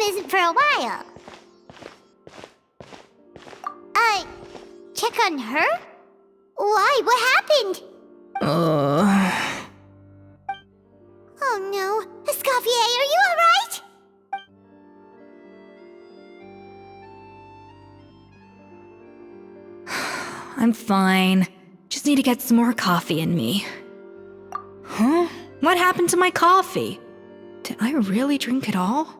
isn't for a while. Check on her? Why? What happened? Oh no. Escoffier, are you alright? I'm fine. Just need to get some more coffee in me. Huh? What happened to my coffee? Did I really drink it all?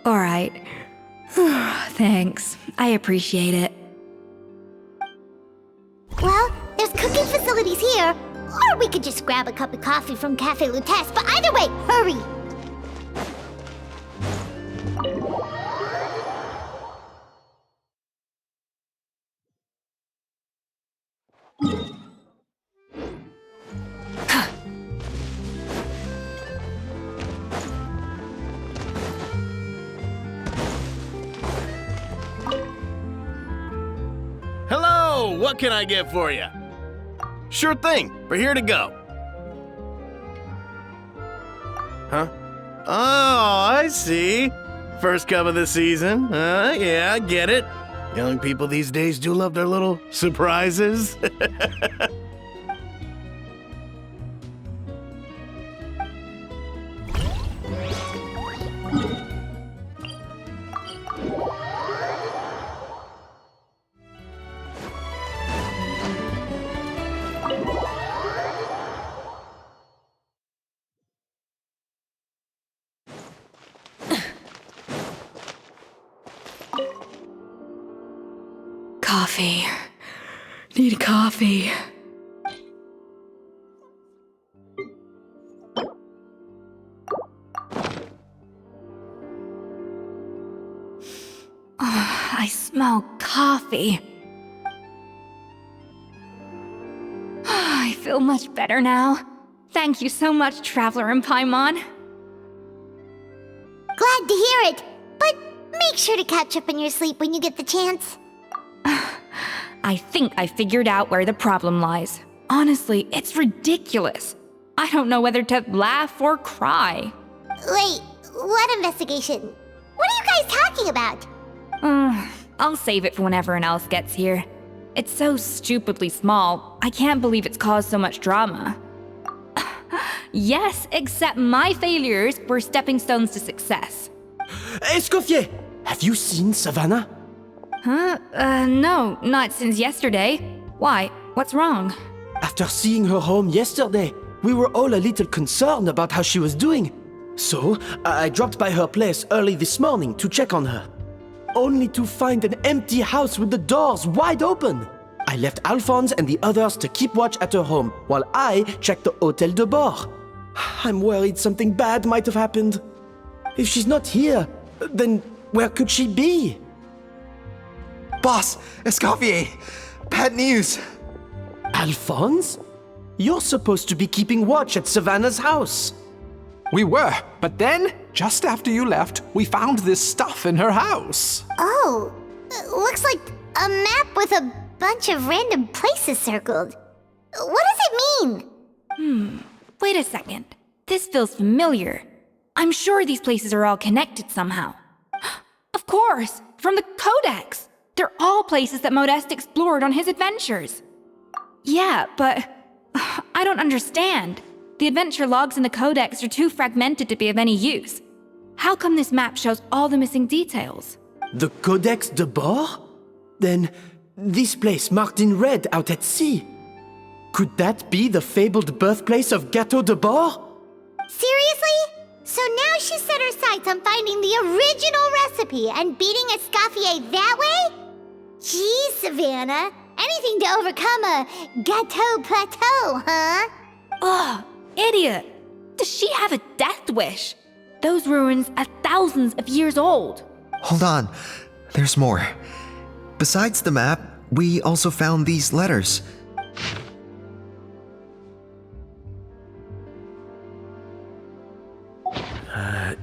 Alright. Thanks. I appreciate it. Well, there's cooking facilities here. Or we could just grab a cup of coffee from Cafe Lutece, but either way, hurry! Hello! What can I get for you? Sure thing. We're here to go. Huh? Oh, I see. First cup of the season. Yeah, I get it. Young people these days do love their little surprises. Coffee. Need coffee. I smell coffee. I feel much better now. Thank you so much, Traveler in Paimon. Glad to hear it, but make sure to catch up in your sleep when you get the chance. I think I figured out where the problem lies. Honestly, it's ridiculous. I don't know whether to laugh or cry. Wait, what investigation? What are you guys talking about? I'll save it for when everyone else gets here. It's so stupidly small, I can't believe it's caused so much drama. Yes, except my failures were stepping stones to success. Escoffier, have you seen Savannah? Huh? No, not since yesterday. Why? What's wrong? After seeing her home yesterday, we were all a little concerned about how she was doing. So, I dropped by her place early this morning to check on her. Only to find an empty house with the doors wide open. I left Alphonse and the others to keep watch at her home, while I checked the Hôtel de Bord. I'm worried something bad might have happened. If she's not here, then where could she be? Boss, Escoffier, bad news. Alphonse? You're supposed to be keeping watch at Savannah's house. We were, but then, just after you left, we found this stuff in her house. Oh, looks like a map with a bunch of random places circled. What does it mean? Wait a second. This feels familiar. I'm sure these places are all connected somehow. Of course, from the Codex. They're all places that Modeste explored on his adventures. Yeah, but I don't understand. The adventure logs in the Codex are too fragmented to be of any use. How come this map shows all the missing details? The Codex de Bord? Then, this place marked in red out at sea. Could that be the fabled birthplace of Gâteau de Bord? Seriously? So now she set her sights on finding the original recipe and beating Escoffier that way? Geez, Savannah. Anything to overcome a gâteau plateau, huh? Ugh, idiot! Does she have a death wish? Those ruins are thousands of years old. Hold on, there's more. Besides the map, we also found these letters.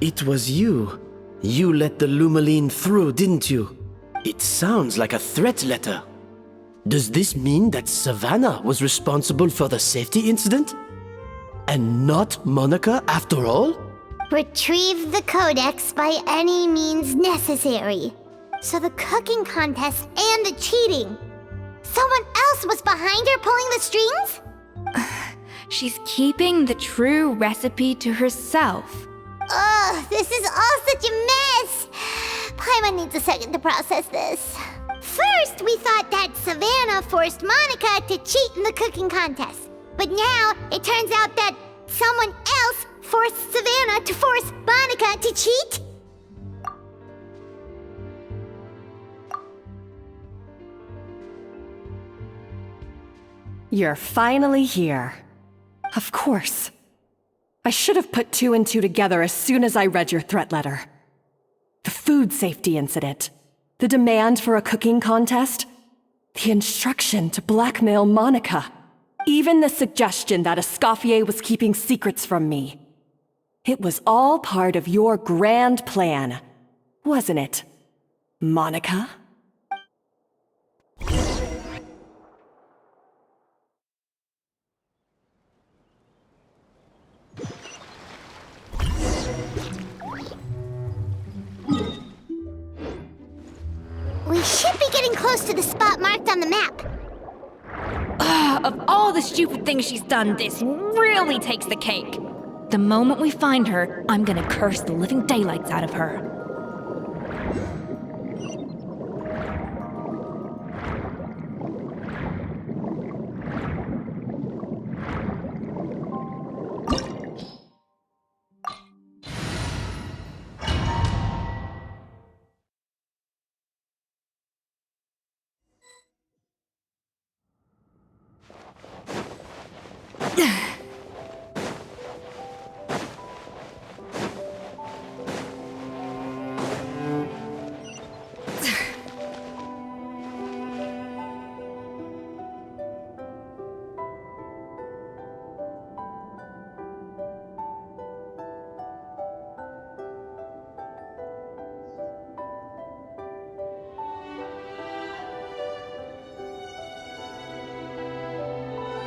It was you. You let the Lumaline through, didn't you? It sounds like a threat letter. Does this mean that Savannah was responsible for the safety incident? And not Monica after all? Retrieve the codex by any means necessary. So the cooking contest and the cheating. Someone else was behind her pulling the strings? She's keeping the true recipe to herself. Ugh, this is all such a mess. Paimon needs a second to process this. First, we thought that Savannah forced Monica to cheat in the cooking contest. But now, it turns out that someone else forced Savannah to force Monica to cheat? You're finally here. Of course. I should have put two and two together as soon as I read your threat letter. The food safety incident, the demand for a cooking contest, the instruction to blackmail Monica, even the suggestion that Escoffier was keeping secrets from me. It was all part of your grand plan, wasn't it, Monica? We should be getting close to the spot marked on the map. Of all the stupid things she's done, this really takes the cake. The moment we find her, I'm gonna curse the living daylights out of her.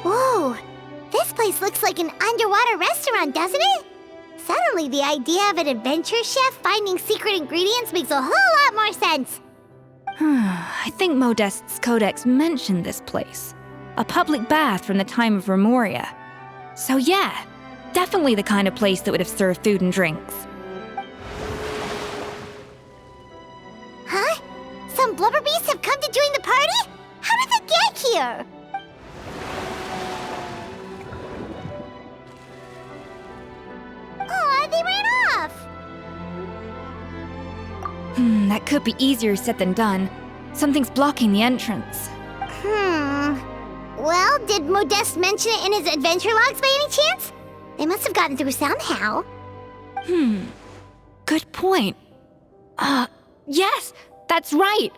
Whoa, this place looks like an underwater restaurant, doesn't it? Suddenly, the idea of an adventure chef finding secret ingredients makes a whole lot more sense. I think Modeste's codex mentioned this place. A public bath from the time of Remoria. So yeah, definitely the kind of place that would have served food and drinks. Huh? Some blubber beasts have come to join the party? How did they get here? Aw, they ran off! That could be easier said than done. Something's blocking the entrance. Well, did Modeste mention it in his adventure logs by any chance? They must have gotten through somehow. Good point. Yes, that's right.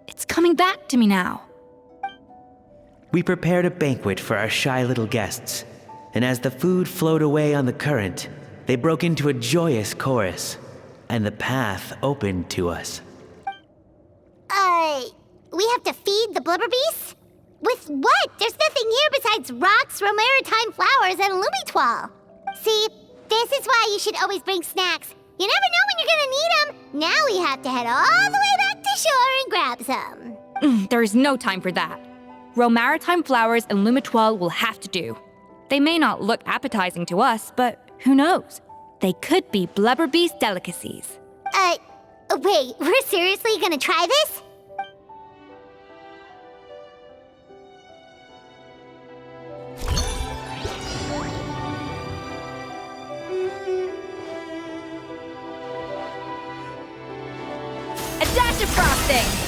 It's coming back to me now. We prepared a banquet for our shy little guests, and as the food flowed away on the current, they broke into a joyous chorus, and the path opened to us. We have to feed the blubber beasts? With what? There's nothing here besides rocks, romaritime flowers, and lumitoile. See, this is why you should always bring snacks. You never know when you're gonna need them. Now we have to head all the way back to shore and grab some. There is no time for that. Romaritime flowers and lumitoile will have to do. They may not look appetizing to us, but who knows? They could be blubber beast delicacies. Wait, we're seriously gonna try this? A dash of frosting!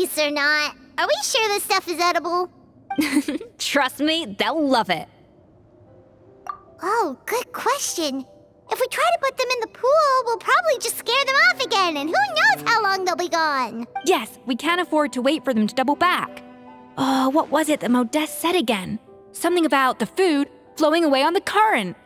Nice or not, are we sure this stuff is edible? Trust me, they'll love it. Oh, good question. If we try to put them in the pool, we'll probably just scare them off again, and who knows how long they'll be gone. Yes, we can't afford to wait for them to double back. Oh, what was it that Modeste said again? Something about the food flowing away on the current.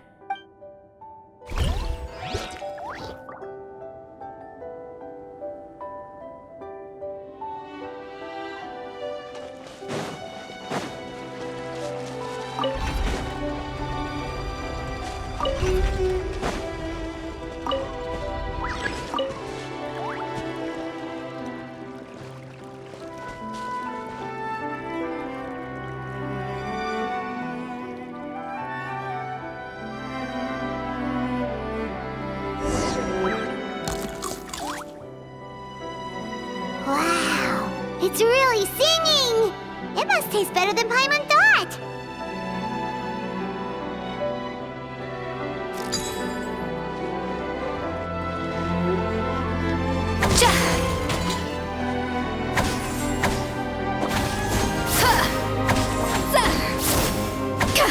Wow, it's really singing! It must taste better than Paimon thought!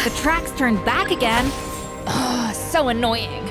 The tracks turned back again. Oh, so annoying.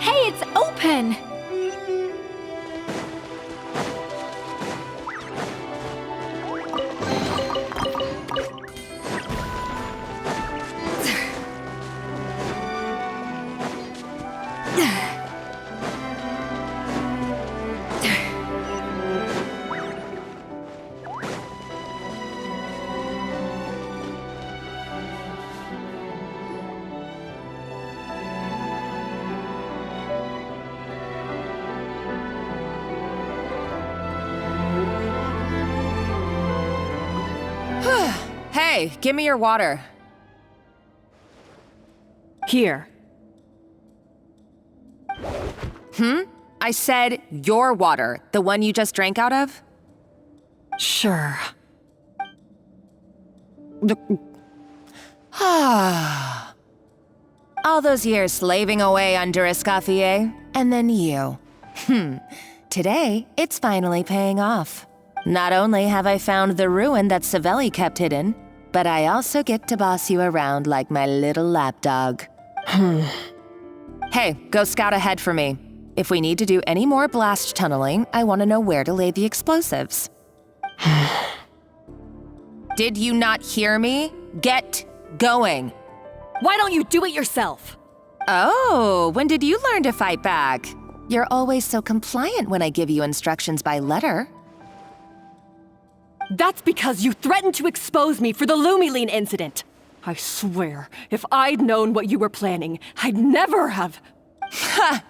Hey, it's open! Hey, give me your water. Here. I said your water, the one you just drank out of? Sure. All those years slaving away under Escoffier, and then you. Today, it's finally paying off. Not only have I found the ruin that Savelli kept hidden, but I also get to boss you around like my little lapdog. Hey, go scout ahead for me. If we need to do any more blast tunneling, I want to know where to lay the explosives. Did you not hear me? Get going. Why don't you do it yourself? Oh, when did you learn to fight back? You're always so compliant when I give you instructions by letter. That's because you threatened to expose me for the Lumiline incident. I swear, if I'd known what you were planning, I'd never have... Ha!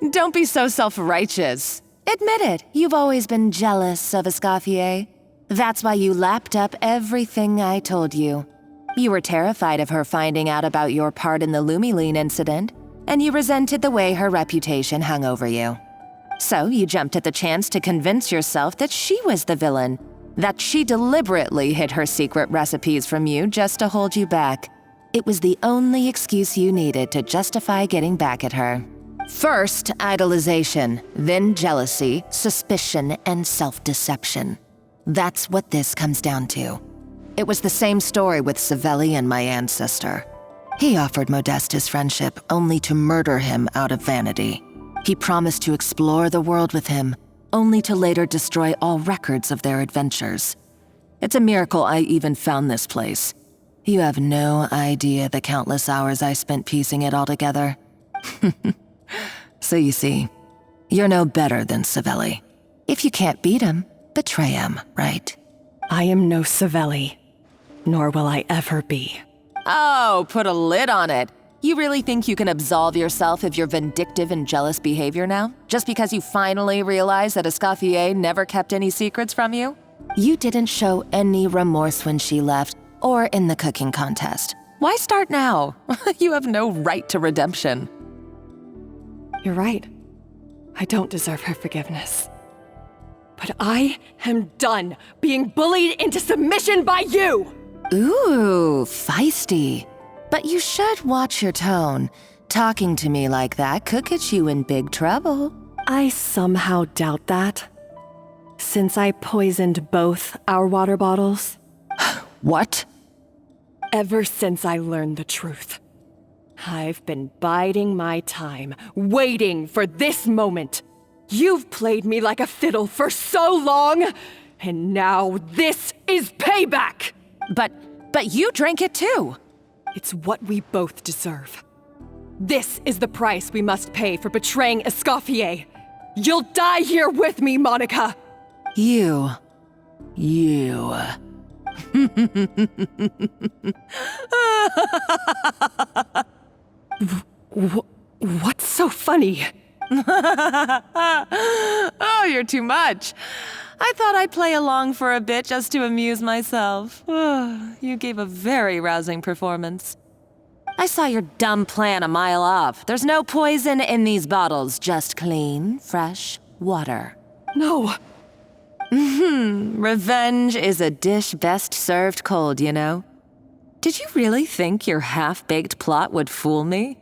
Don't be so self-righteous. Admit it, you've always been jealous of Escoffier. That's why you lapped up everything I told you. You were terrified of her finding out about your part in the Lumiline incident, and you resented the way her reputation hung over you. So you jumped at the chance to convince yourself that she was the villain, that she deliberately hid her secret recipes from you just to hold you back. It was the only excuse you needed to justify getting back at her. First, idolization, then jealousy, suspicion, and self-deception. That's what this comes down to. It was the same story with Savelli and my ancestor. He offered Modeste his friendship only to murder him out of vanity. He promised to explore the world with him, only to later destroy all records of their adventures. It's a miracle I even found this place. You have no idea the countless hours I spent piecing it all together. So you see, you're no better than Savelli. If you can't beat him, betray him, right? I am no Savelli, nor will I ever be. Oh, put a lid on it. You really think you can absolve yourself of your vindictive and jealous behavior now? Just because you finally realize that Escoffier never kept any secrets from you? You didn't show any remorse when she left, or in the cooking contest. Why start now? You have no right to redemption. You're right. I don't deserve her forgiveness. But I am done being bullied into submission by you! Ooh, feisty. But you should watch your tone. Talking to me like that could get you in big trouble. I somehow doubt that. Since I poisoned both our water bottles. What? Ever since I learned the truth. I've been biding my time, waiting for this moment. You've played me like a fiddle for so long, and now this is payback! But you drank it too! It's what we both deserve. This is the price we must pay for betraying Escoffier. You'll die here with me, Monica! You. What's so funny? Oh, you're too much. I thought I'd play along for a bit just to amuse myself. You gave a very rousing performance. I saw your dumb plan a mile off. There's no poison in these bottles, just clean, fresh water. No. Revenge is a dish best served cold, you know? Did you really think your half-baked plot would fool me?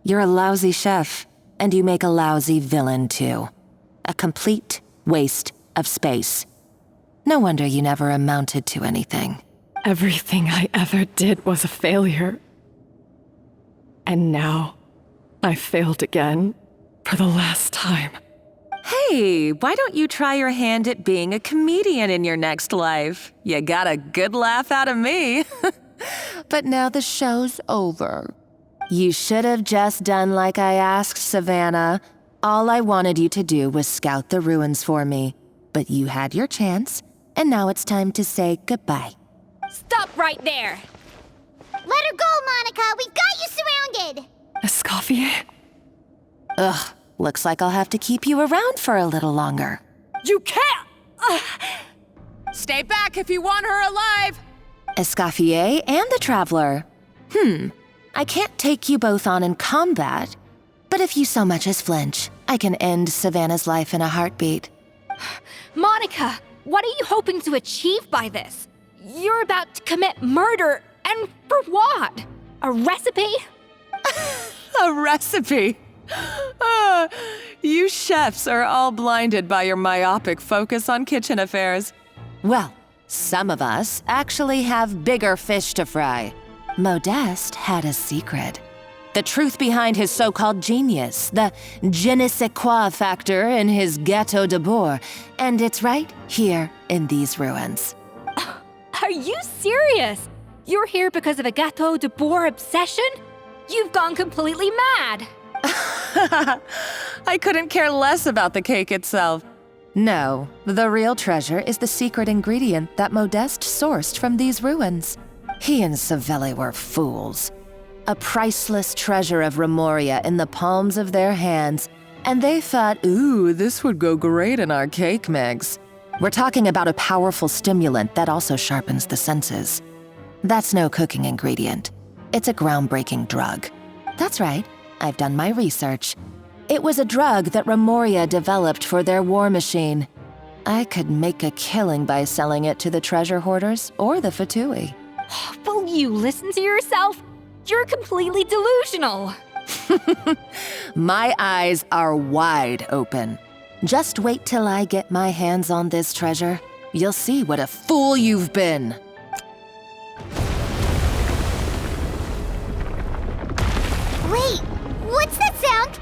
You're a lousy chef, and you make a lousy villain, too. A complete waste of space. No wonder you never amounted to anything. Everything I ever did was a failure. And now, I failed again, for the last time. Hey, why don't you try your hand at being a comedian in your next life? You got a good laugh out of me. But now the show's over. You should have just done like I asked, Savannah. All I wanted you to do was scout the ruins for me. But you had your chance, and now it's time to say goodbye. Stop right there! Let her go, Monica! We've got you surrounded! Escoffier? Ugh, looks like I'll have to keep you around for a little longer. You can't! Stay back if you want her alive! Escoffier and the Traveler. I can't take you both on in combat, but if you so much as flinch, I can end Savannah's life in a heartbeat. Monica, what are you hoping to achieve by this? You're about to commit murder, and for what? A recipe? A recipe? You chefs are all blinded by your myopic focus on kitchen affairs. Well, some of us actually have bigger fish to fry. Modeste had a secret. The truth behind his so-called genius, the je ne sais quoi factor in his Gâteau de Bourg, and it's right here in these ruins. Are you serious? You're here because of a Gâteau de Bourg obsession? You've gone completely mad! I couldn't care less about the cake itself. No, the real treasure is the secret ingredient that Modeste sourced from these ruins. He and Savelli were fools. A priceless treasure of Remoria in the palms of their hands, and they thought, ooh, this would go great in our cake mix. We're talking about a powerful stimulant that also sharpens the senses. That's no cooking ingredient. It's a groundbreaking drug. That's right, I've done my research. It was a drug that Remoria developed for their war machine. I could make a killing by selling it to the treasure hoarders or the Fatui. Will you listen to yourself? You're completely delusional. My eyes are wide open. Just wait till I get my hands on this treasure. You'll see what a fool you've been. Wait, what's that sound?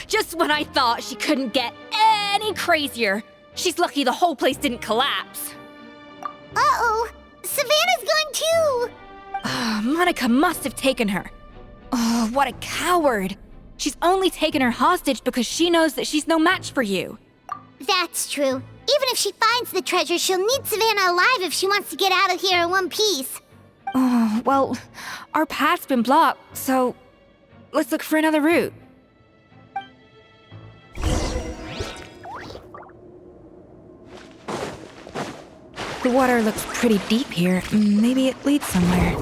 Just when I thought she couldn't get any crazier, She's lucky the whole place didn't collapse. Uh-oh! Savannah's going too! Monica must have taken her. Oh, what a coward. She's only taken her hostage because she knows that she's no match for you. That's true. Even if she finds the treasure, she'll need Savannah alive if she wants to get out of here in one piece. Oh, well, our path's been blocked, so let's look for another route. The water looks pretty deep here. Maybe it leads somewhere.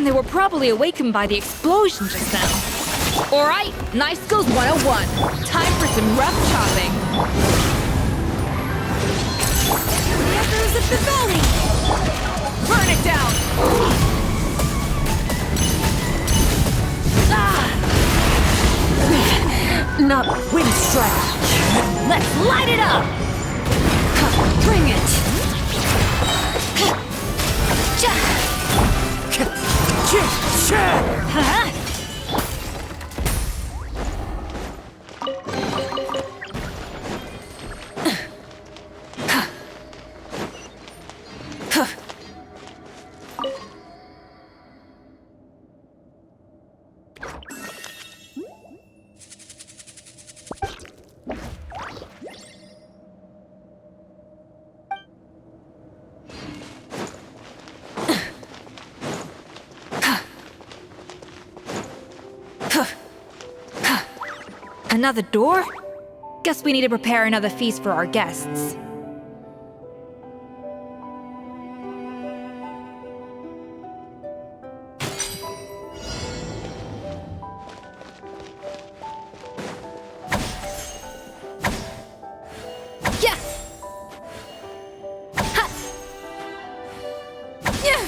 They were probably awakened by the explosion just now. Alright, Knife Skills 101. Time for some rough chopping. The echoes of the valley! Burn it down! Not wind strike. Let's light it up! Bring it! Huh? Another door? Guess we need to prepare another feast for our guests. Yeah! Ha! Yeah!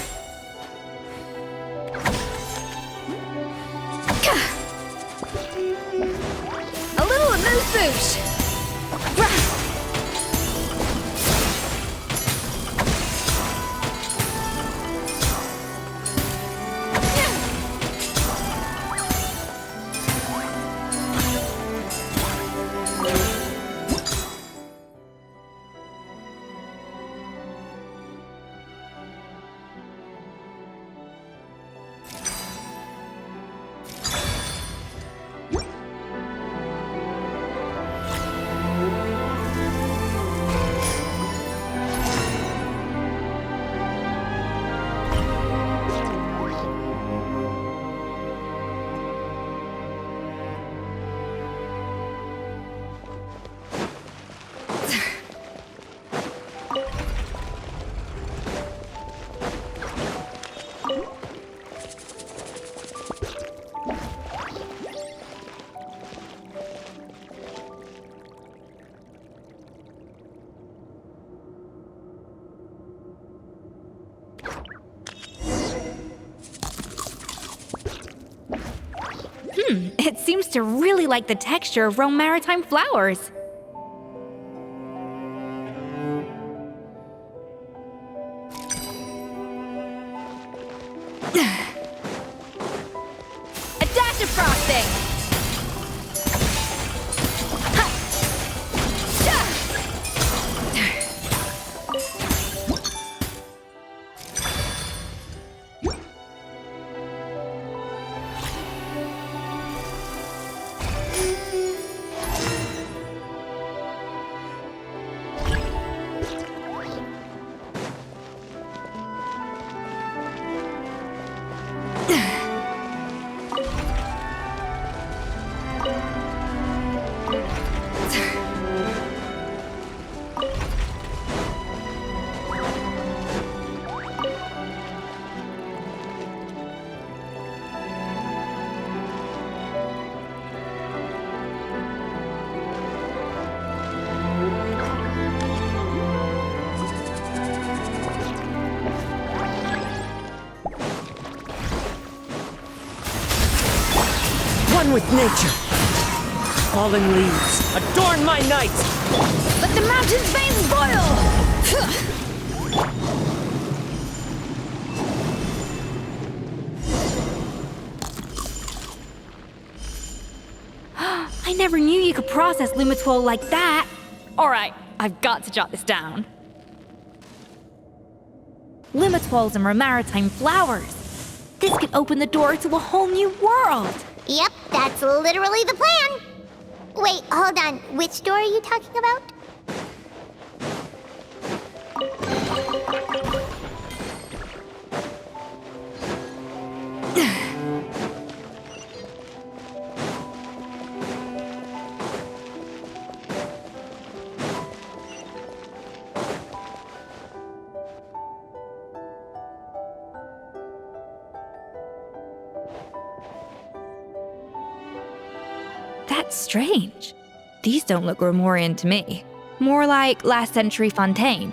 A little amuse-bouche! It seems to really like the texture of Rome maritime flowers. A dash of frosting! Ha! with nature. Fallen leaves, adorn my night! Let the mountain's veins boil! I never knew you could process Lumitwol like that. Alright, I've got to jot this down. Lumitwols and maritime flowers. This could open the door to a whole new world. Yep, that's literally the plan. Wait, hold on. Which door are you talking about? That's strange. These don't look Romorian to me. More like last century Fontaine.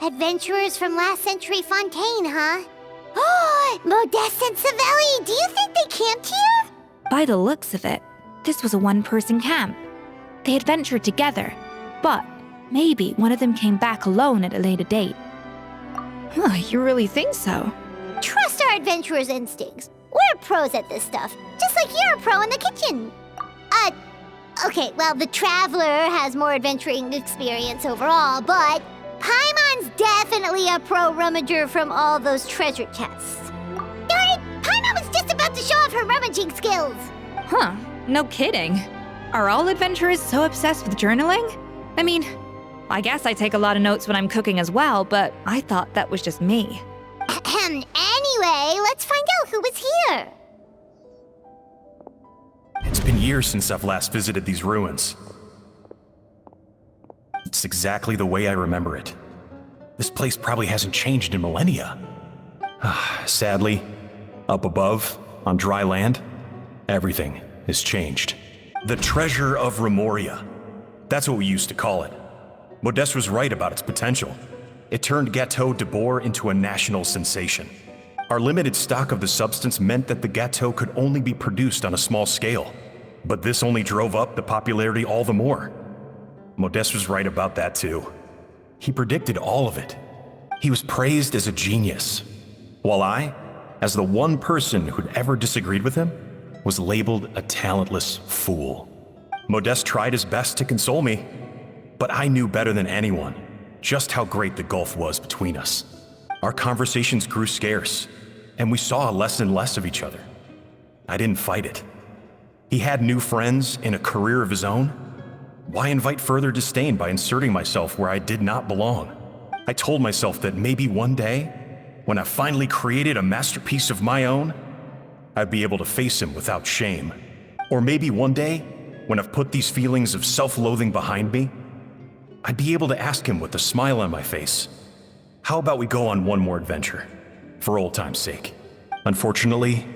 Adventurers from last century Fontaine, huh? Oh, Modeste and Savelli, do you think they camped here? By the looks of it, this was a one-person camp. They adventured together, but maybe one of them came back alone at a later date. Huh, you really think so? Trust our adventurers' instincts. We're pros at this stuff, just like you're a pro in the kitchen. Okay, well, the Traveler has more adventuring experience overall, but Paimon's definitely a pro rummager from all those treasure chests. Darn it! Paimon was just about to show off her rummaging skills! Huh, no kidding. Are all adventurers so obsessed with journaling? I mean, I guess I take a lot of notes when I'm cooking as well, but I thought that was just me. Anyway, let's find out who was here. It's been years since I've last visited these ruins. It's exactly the way I remember it. This place probably hasn't changed in millennia. Sadly, up above, on dry land, everything has changed. The treasure of Remoria. That's what we used to call it. Modeste was right about its potential. It turned Gâteau de Bourg into a national sensation. Our limited stock of the substance meant that the gâteau could only be produced on a small scale. But this only drove up the popularity all the more. Modeste was right about that too. He predicted all of it. He was praised as a genius, while I, as the one person who'd ever disagreed with him, was labeled a talentless fool. Modeste tried his best to console me, but I knew better than anyone just how great the gulf was between us. Our conversations grew scarce, and we saw less and less of each other. I didn't fight it. He had new friends and a career of his own. Why invite further disdain by inserting myself where I did not belong? I told myself that maybe one day, when I finally created a masterpiece of my own, I'd be able to face him without shame. Or maybe one day, when I've put these feelings of self-loathing behind me, I'd be able to ask him with a smile on my face, how about we go on one more adventure, for old time's sake? Unfortunately,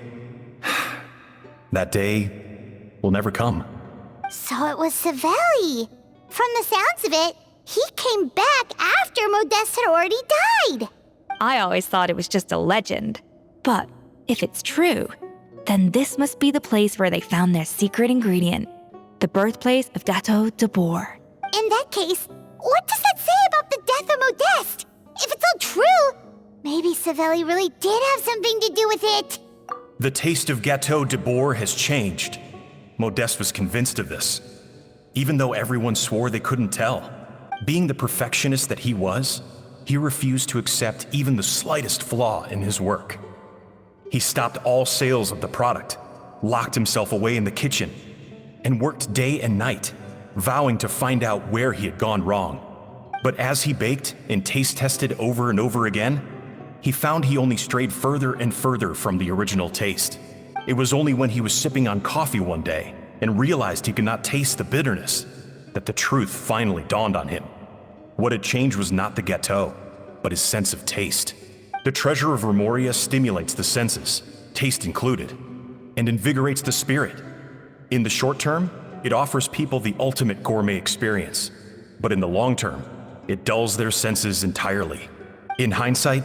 that day will never come. So it was Savelli. From the sounds of it, he came back after Modeste had already died. I always thought it was just a legend. But if it's true, then this must be the place where they found their secret ingredient, the birthplace of Gâteau de Bourg. In that case, what does that say about the death of Modeste? If it's all true, maybe Savelli really did have something to do with it. The taste of Gâteau de Bourg has changed. Modeste was convinced of this, even though everyone swore they couldn't tell. Being the perfectionist that he was, he refused to accept even the slightest flaw in his work. He stopped all sales of the product, locked himself away in the kitchen, and worked day and night, vowing to find out where he had gone wrong. But as he baked and taste tested over and over again, he found he only strayed further and further from the original taste. It was only when he was sipping on coffee one day and realized he could not taste the bitterness that the truth finally dawned on him. What had changed was not the gâteau, but his sense of taste. The treasure of Remoria stimulates the senses, taste included, and invigorates the spirit. In the short term, it offers people the ultimate gourmet experience, but in the long term, it dulls their senses entirely. In hindsight,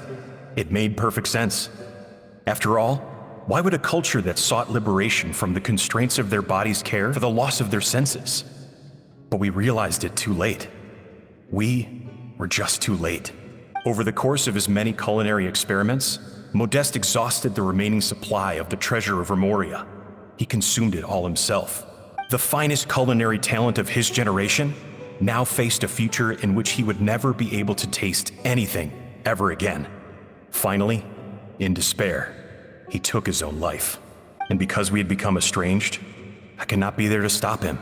it made perfect sense. After all, Why would a culture that sought liberation from the constraints of their bodies care for the loss of their senses? But we realized it too late. We were just too late. Over the course of his many culinary experiments, Modeste exhausted the remaining supply of the treasure of Remoria. He consumed it all himself. The finest culinary talent of his generation now faced a future in which he would never be able to taste anything ever again. Finally, in despair, he took his own life. And because we had become estranged, I could not be there to stop him,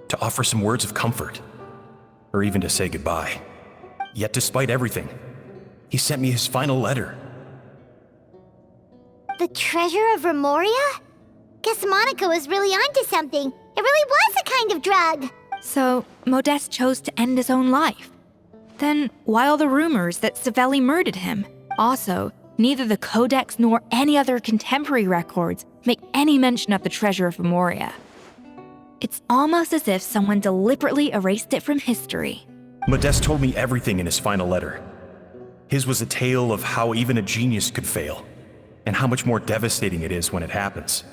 to offer some words of comfort, or even to say goodbye. Yet despite everything, he sent me his final letter. The treasure of Remoria? Guess Monica was really onto something. It really was a kind of drug. So, Modeste chose to end his own life. Then, why all the rumors that Savelli murdered him? Also, neither the Codex nor any other contemporary records make any mention of the treasure of Remoria. It's almost as if someone deliberately erased it from history. Modeste told me everything in his final letter. His was a tale of how even a genius could fail, and how much more devastating it is when it happens.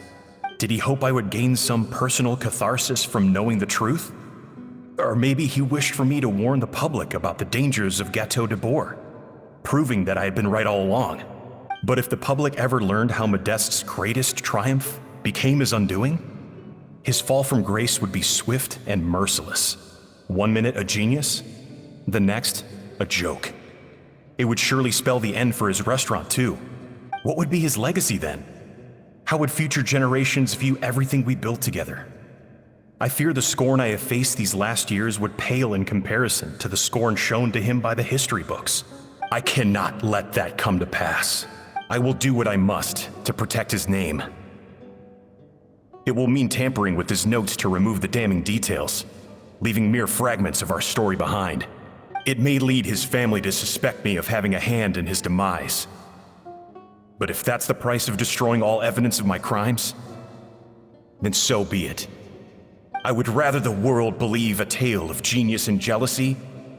Did he hope I would gain some personal catharsis from knowing the truth? Or maybe he wished for me to warn the public about the dangers of Gateau de Bourg, proving that I had been right all along. But if the public ever learned how Modeste's greatest triumph became his undoing, his fall from grace would be swift and merciless. 1 minute a genius, the next a joke. It would surely spell the end for his restaurant too. What would be his legacy then? How would future generations view everything we built together? I fear the scorn I have faced these last years would pale in comparison to the scorn shown to him by the history books. I cannot let that come to pass. I will do what I must to protect his name. It will mean tampering with his notes to remove the damning details, leaving mere fragments of our story behind. It may lead his family to suspect me of having a hand in his demise. But if that's the price of destroying all evidence of my crimes, then so be it. I would rather the world believe a tale of genius and jealousy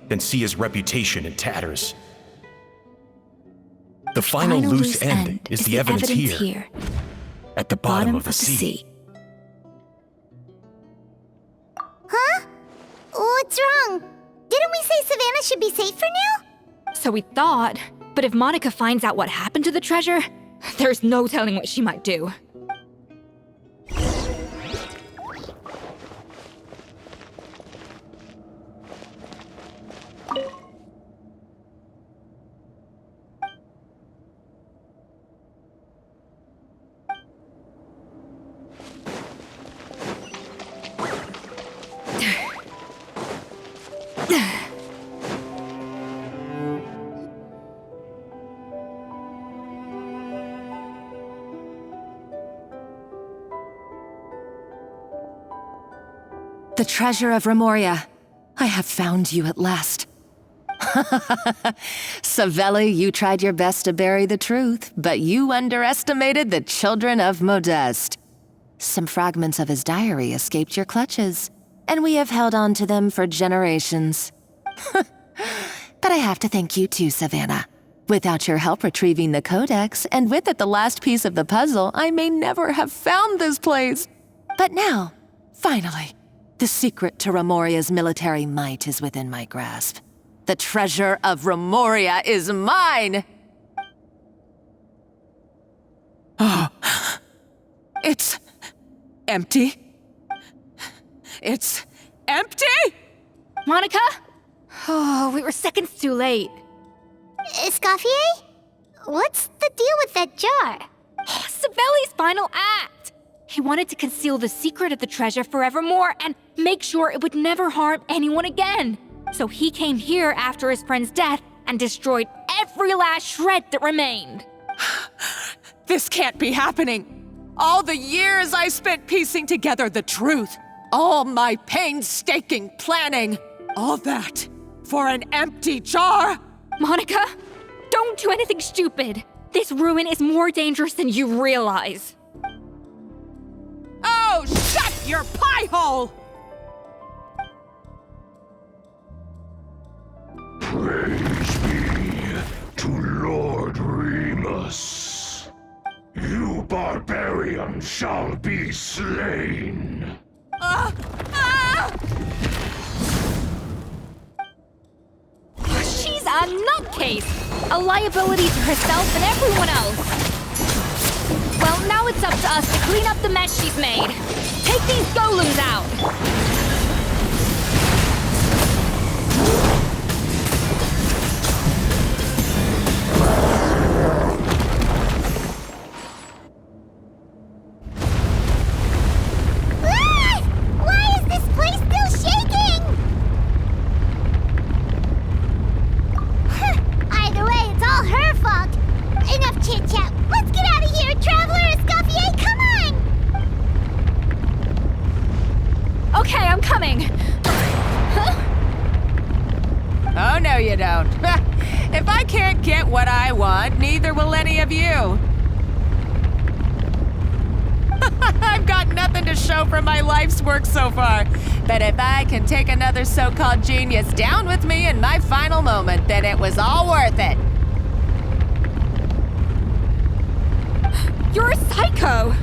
than see his reputation in tatters. The final loose end is the evidence here, at the bottom of the sea. Huh? What's wrong? Didn't we say Savannah should be safe for now? So we thought, but if Monica finds out what happened to the treasure, there's no telling what she might do. The treasure of Remoria. I have found you at last. Savelli, you tried your best to bury the truth, but you underestimated the children of Modeste. Some fragments of his diary escaped your clutches, and we have held on to them for generations. But I have to thank you too, Savannah. Without your help retrieving the Codex, and with it the last piece of the puzzle, I may never have found this place. But now, finally, the secret to Remoria's military might is within my grasp. The treasure of Remoria is mine! It's empty. It's empty? Monica? Oh, we were seconds too late. Escoffier? What's the deal with that jar? Savelli's final act! He wanted to conceal the secret of the treasure forevermore and make sure it would never harm anyone again. So he came here after his friend's death and destroyed every last shred that remained. This can't be happening. All the years I spent piecing together the truth, all my painstaking planning, all that for an empty jar? Monica, don't do anything stupid. This ruin is more dangerous than you realize. Oh, shut your pie hole! Praise be to Lord Remus. You bought lion shall be slain. She's a nutcase! A liability to herself and everyone else! Well, now it's up to us to clean up the mess she's made. Take these golems out! Why is this place still shaking? Either way, it's all her fault. Enough chit-chat. Let's get out of here, Traveler Escoffier, come on! Okay, I'm coming. Oh, no, you don't. If I can't get what I want, neither will any of you. I've got nothing to show for my life's work so far. But if I can take another so-called genius down with me in my final moment, then it was all worth it. You're a psycho!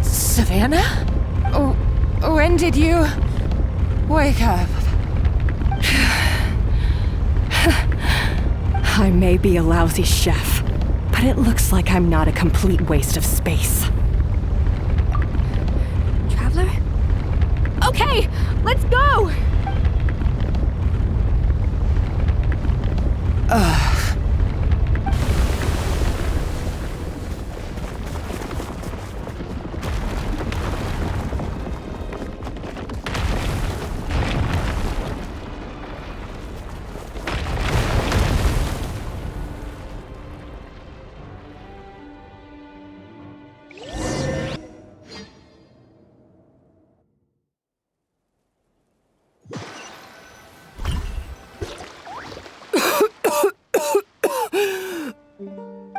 Savannah? When did you wake up? I may be a lousy chef, but it looks like I'm not a complete waste of space. Traveler? Okay, let's go!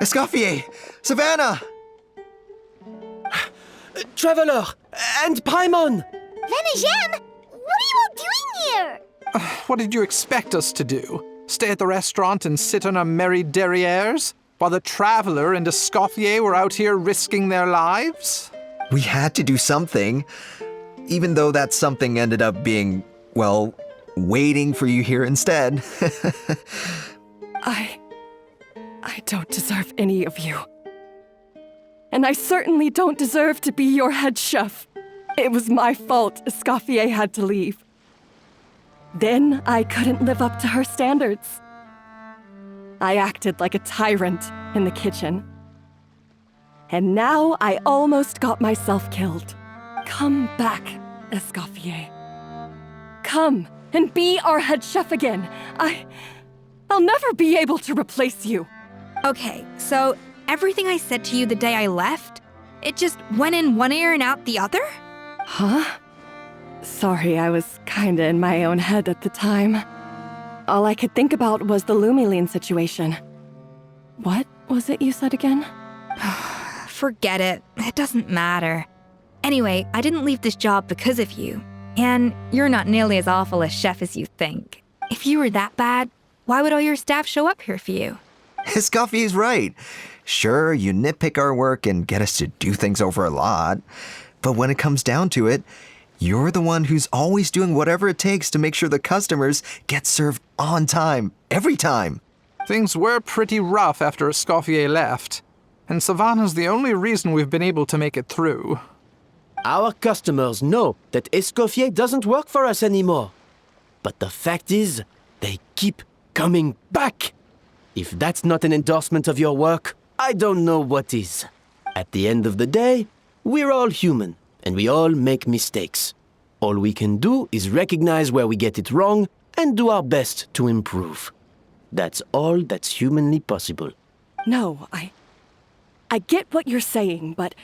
Escoffier! Savannah! Traveler! And Paimon! Venegem, what are you all doing here? What did you expect us to do? Stay at the restaurant and sit on our merry derrieres? While the Traveler and Escoffier were out here risking their lives? We had to do something. Even though that something ended up being, well, waiting for you here instead. I don't deserve any of you. And I certainly don't deserve to be your head chef. It was my fault Escoffier had to leave. Then I couldn't live up to her standards. I acted like a tyrant in the kitchen. And now I almost got myself killed. Come back, Escoffier. Come and be our head chef again. I'll never be able to replace you. Okay, so everything I said to you the day I left, it just went in one ear and out the other? Huh? Sorry, I was kinda in my own head at the time. All I could think about was the Lumiline situation. What was it you said again? Forget it. It doesn't matter. Anyway, I didn't leave this job because of you. And you're not nearly as awful a chef as you think. If you were that bad, why would all your staff show up here for you? Escoffier's right. Sure, you nitpick our work and get us to do things over a lot. But when it comes down to it, you're the one who's always doing whatever it takes to make sure the customers get served on time, every time. Things were pretty rough after Escoffier left. And Savannah's the only reason we've been able to make it through. Our customers know that Escoffier doesn't work for us anymore. But the fact is, they keep coming back. If that's not an endorsement of your work, I don't know what is. At the end of the day, we're all human, and we all make mistakes. All we can do is recognize where we get it wrong and do our best to improve. That's all that's humanly possible. No, I get what you're saying, but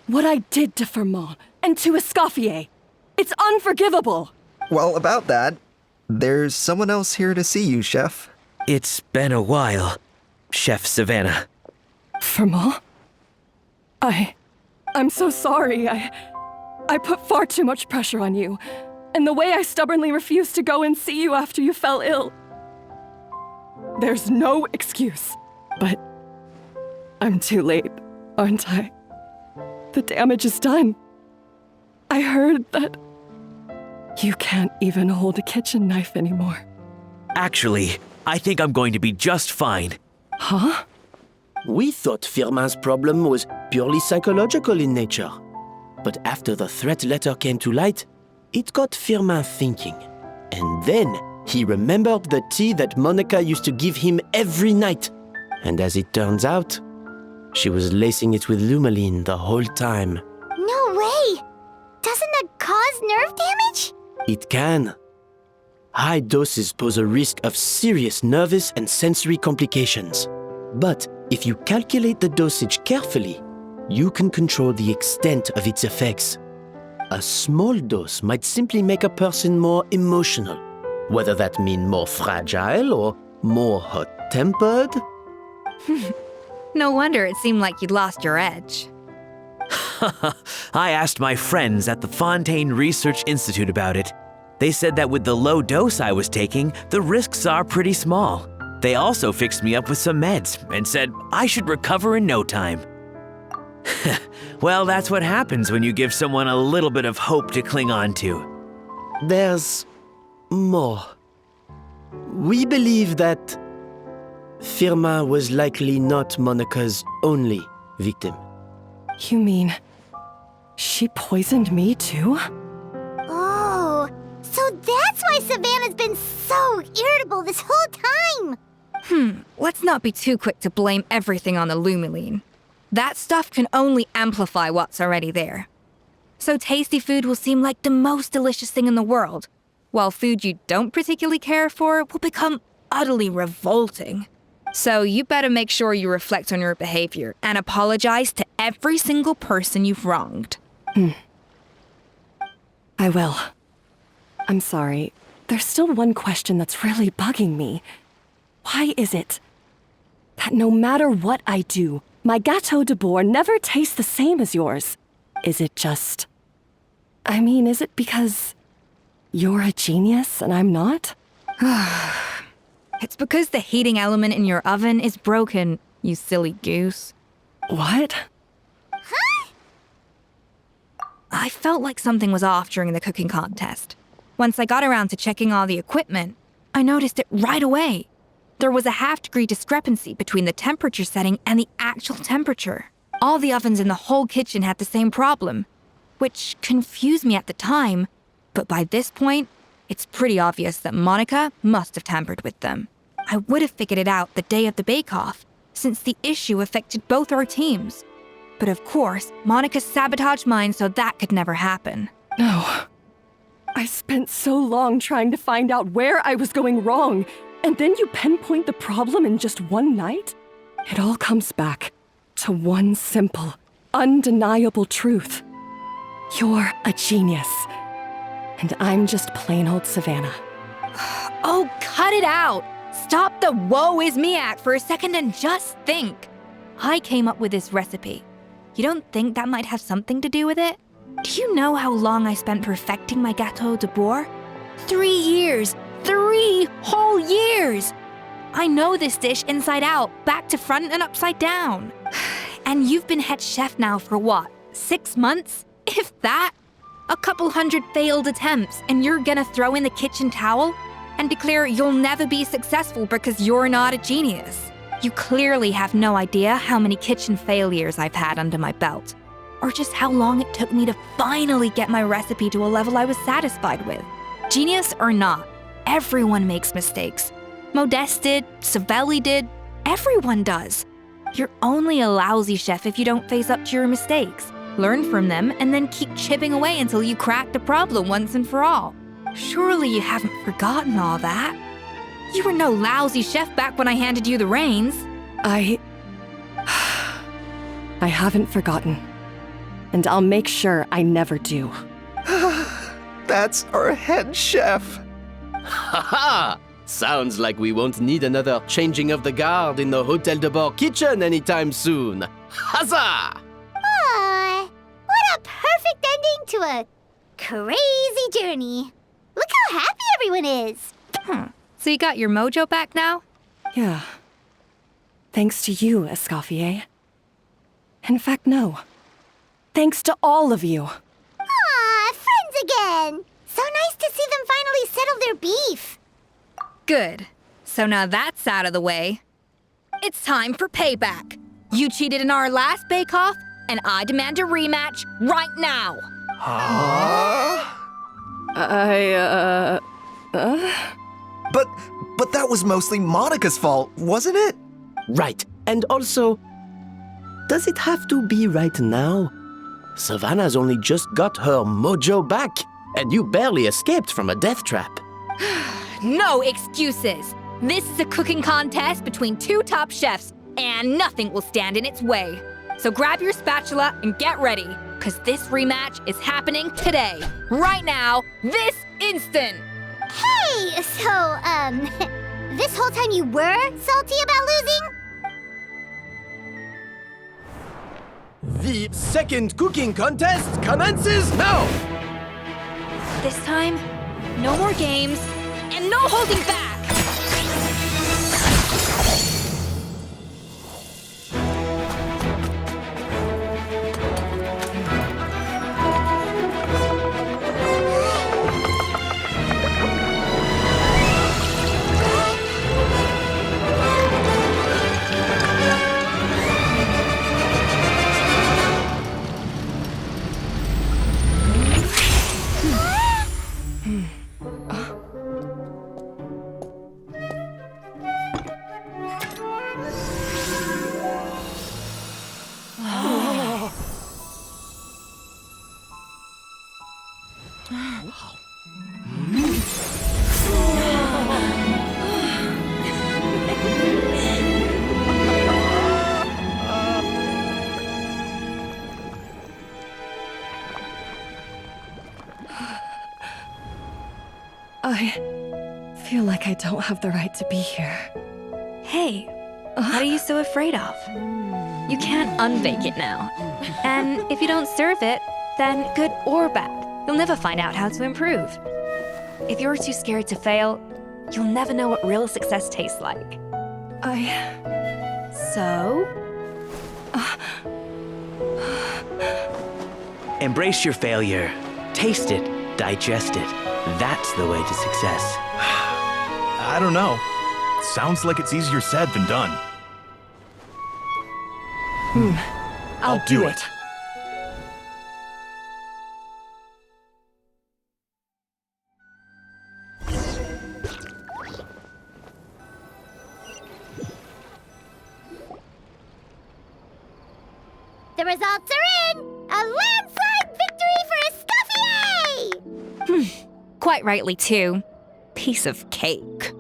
what I did to Fermont and to Escoffier, it's unforgivable. Well, about that, there's someone else here to see you, Chef. It's been a while, Chef Savannah. Fermont? I'm so sorry. I put far too much pressure on you. And the way I stubbornly refused to go and see you after you fell ill. There's no excuse. But I'm too late, aren't I? The damage is done. I heard that you can't even hold a kitchen knife anymore. Actually, I think I'm going to be just fine. Huh? We thought Firmin's problem was purely psychological in nature. But after the threat letter came to light, it got Firmin thinking. And then he remembered the tea that Monica used to give him every night. And as it turns out, she was lacing it with Lumaline the whole time. No way! Doesn't that cause nerve damage? It can. High doses pose a risk of serious nervous and sensory complications. But if you calculate the dosage carefully, you can control the extent of its effects. A small dose might simply make a person more emotional, whether that means more fragile or more hot-tempered. No wonder it seemed like you'd lost your edge. I asked my friends at the Fontaine Research Institute about it. They said that with the low dose I was taking, the risks are pretty small. They also fixed me up with some meds and said I should recover in no time. Well, that's what happens when you give someone a little bit of hope to cling on to. There's more. We believe that Firmin was likely not Monica's only victim. You mean she poisoned me too? Oh, so that's why Savannah's been so irritable this whole time! Let's not be too quick to blame everything on the Lumaline. That stuff can only amplify what's already there. So tasty food will seem like the most delicious thing in the world, while food you don't particularly care for will become utterly revolting. So you better make sure you reflect on your behavior and apologize to every single person you've wronged. I will. I'm sorry. There's still one question that's really bugging me. Why is it that no matter what I do, my Gâteau de Bourg never tastes the same as yours? Is it just... is it because you're a genius and I'm not? It's because the heating element in your oven is broken, you silly goose. What? I felt like something was off during the cooking contest. Once I got around to checking all the equipment, I noticed it right away. There was a half-degree discrepancy between the temperature setting and the actual temperature. All the ovens in the whole kitchen had the same problem, which confused me at the time, but by this point, it's pretty obvious that Monica must have tampered with them. I would have figured it out the day of the bake-off, since the issue affected both our teams. But of course, Monica sabotaged mine so that could never happen. No. I spent so long trying to find out where I was going wrong, and then you pinpoint the problem in just one night? It all comes back to one simple, undeniable truth. You're a genius. And I'm just plain old Savannah. Oh, cut it out! Stop the woe is me act for a second and just think. I came up with this recipe. You don't think that might have something to do with it? Do you know how long I spent perfecting my Gâteau de Bourg? 3 years! 3 whole years! I know this dish inside out, back to front and upside down. And you've been head chef now for what, 6 months? If that? A couple hundred failed attempts, and you're gonna throw in the kitchen towel and declare you'll never be successful because you're not a genius. You clearly have no idea how many kitchen failures I've had under my belt, or just how long it took me to finally get my recipe to a level I was satisfied with. Genius or not, everyone makes mistakes. Modeste did, Savelli did, everyone does. You're only a lousy chef if you don't face up to your mistakes, learn from them, and then keep chipping away until you crack the problem once and for all. Surely you haven't forgotten all that. You were no lousy chef back when I handed you the reins. I haven't forgotten. And I'll make sure I never do. That's our head chef. Ha! Sounds like we won't need another changing of the guard in the Hôtel de Bord kitchen anytime soon. Huzzah! Aw, what a perfect ending to a crazy journey. Look how happy everyone is. So you got your mojo back now? Yeah. Thanks to you, Escoffier. In fact, no. Thanks to all of you. Aw, friends again! So nice to see them finally settle their beef. Good. So now that's out of the way. It's time for payback. You cheated in our last bake-off, and I demand a rematch right now. But that was mostly Monica's fault, wasn't it? Right. And also, does it have to be right now? Savannah's only just got her mojo back, and you barely escaped from a death trap. No excuses. This is a cooking contest between two top chefs, and nothing will stand in its way. So grab your spatula and get ready, because this rematch is happening today, right now, this instant. Hey, so, this whole time you were salty about losing? The second cooking contest commences now! This time, no more games, and no holding back! I feel like I don't have the right to be here. Hey, what are you so afraid of? You can't unbake it now. And if you don't serve it, then good or bad, you'll never find out how to improve. If you're too scared to fail, you'll never know what real success tastes like. So? Embrace your failure. Taste it. Digest it. That's the way to success. I don't know. Sounds like it's easier said than done. I'll do it. The results are in! A landslide victory for Escoffier! Quite rightly, too. Piece of cake.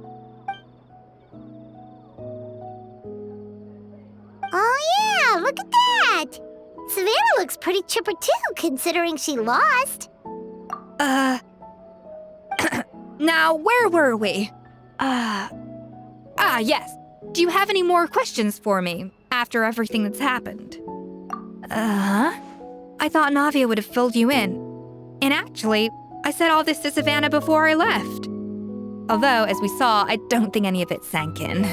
Oh yeah, look at that! Savannah looks pretty chipper too, considering she lost. Now, where were we? Yes. Do you have any more questions for me after everything that's happened? I thought Navia would have filled you in. And actually, I said all this to Savannah before I left. Although, as we saw, I don't think any of it sank in.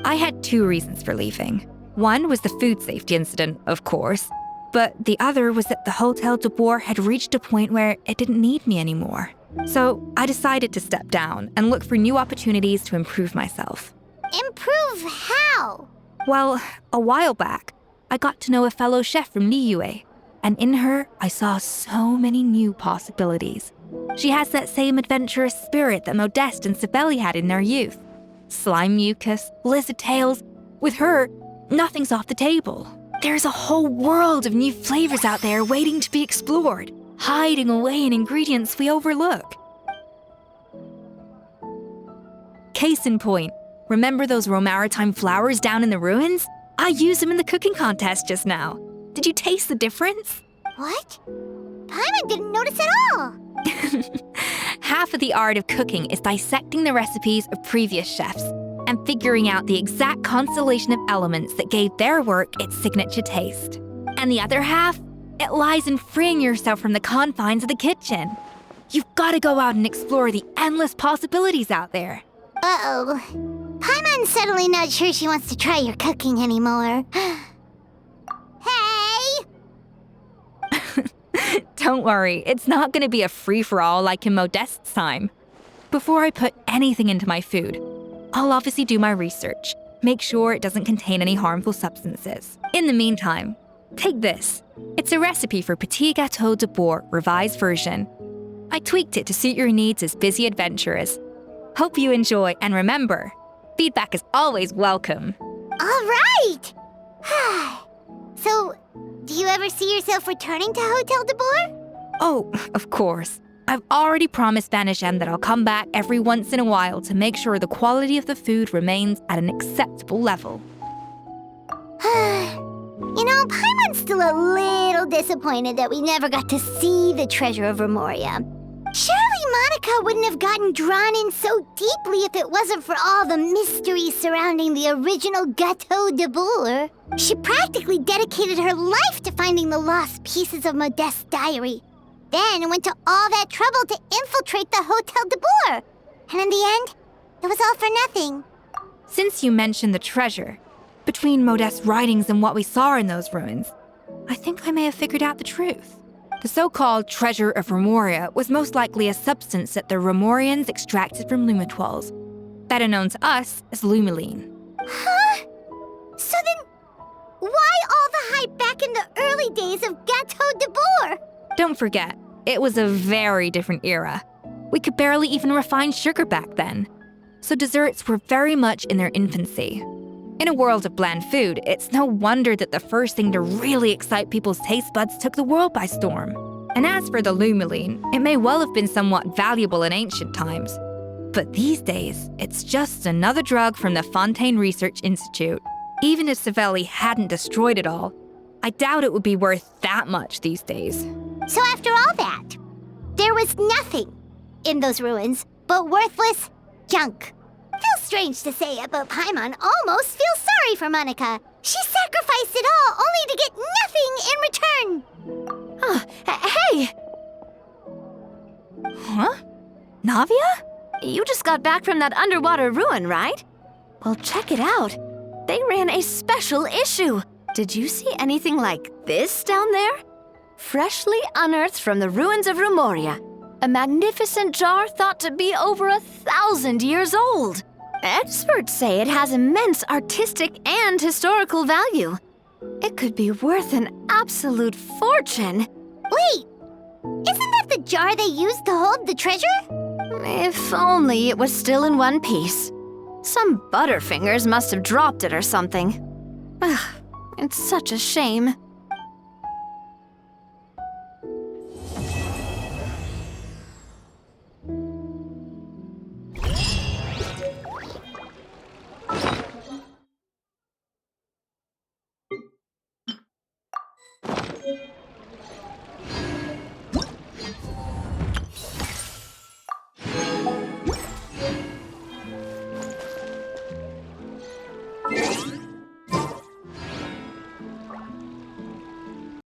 I had two reasons for leaving. One was the food safety incident, of course, but the other was that the Hotel de Boer had reached a point where it didn't need me anymore. So I decided to step down and look for new opportunities to improve myself. Improve how? Well, a while back, I got to know a fellow chef from Liyue, and in her, I saw so many new possibilities. She has that same adventurous spirit that Modeste and Sibeli had in their youth. Slime mucus, lizard tails. With her, nothing's off the table. There's a whole world of new flavors out there waiting to be explored, hiding away in ingredients we overlook. Case in point, remember those Romaritime flowers down in the ruins? I used them in the cooking contest just now. Did you taste the difference? What? Paimon didn't notice at all! Half of the art of cooking is dissecting the recipes of previous chefs and figuring out the exact constellation of elements that gave their work its signature taste. And the other half, it lies in freeing yourself from the confines of the kitchen. You've got to go out and explore the endless possibilities out there. Uh-oh. Paimon's suddenly not sure she wants to try your cooking anymore. Hey! Don't worry, it's not gonna be a free-for-all like in Modeste's time. Before I put anything into my food, I'll obviously do my research, make sure it doesn't contain any harmful substances. In the meantime, take this. It's a recipe for Petit Gâteau de Bourg revised version. I tweaked it to suit your needs as busy adventurers. Hope you enjoy, and remember, feedback is always welcome. All right! So, do you ever see yourself returning to Hotel de Bourg? Oh, of course. I've already promised Vanishem that I'll come back every once in a while to make sure the quality of the food remains at an acceptable level. You know, Paimon's still a little disappointed that we never got to see the treasure of Remoria. Surely Monica wouldn't have gotten drawn in so deeply if it wasn't for all the mystery surrounding the original Gâteau de Bourg. She practically dedicated her life to finding the lost pieces of Modeste's diary. Then went to all that trouble to infiltrate the Hotel de Bourg. And in the end, it was all for nothing. Since you mentioned the treasure, between Modeste's writings and what we saw in those ruins, I think I may have figured out the truth. The so-called treasure of Remoria was most likely a substance that the Remorians extracted from lumitoids, better known to us as lumiline. Huh? So then, why all the hype back in the early days of Gâteau de Bourg? Don't forget, it was a very different era. We could barely even refine sugar back then. So desserts were very much in their infancy. In a world of bland food, it's no wonder that the first thing to really excite people's taste buds took the world by storm. And as for the lumiline, it may well have been somewhat valuable in ancient times. But these days, it's just another drug from the Fontaine Research Institute. Even if Savelli hadn't destroyed it all, I doubt it would be worth that much these days. So after all that, there was nothing in those ruins but worthless junk. Feels strange to say it, but Paimon almost feels sorry for Monica. She sacrificed it all only to get nothing in return. Hey! Huh? Navia? You just got back from that underwater ruin, right? Well, check it out. They ran a special issue. Did you see anything like this down there? Freshly unearthed from the ruins of Remoria. A magnificent jar thought to be over 1,000 years old. Experts say it has immense artistic and historical value. It could be worth an absolute fortune. Wait, isn't that the jar they used to hold the treasure? If only it was still in one piece. Some butterfingers must have dropped it or something. Ugh, it's such a shame.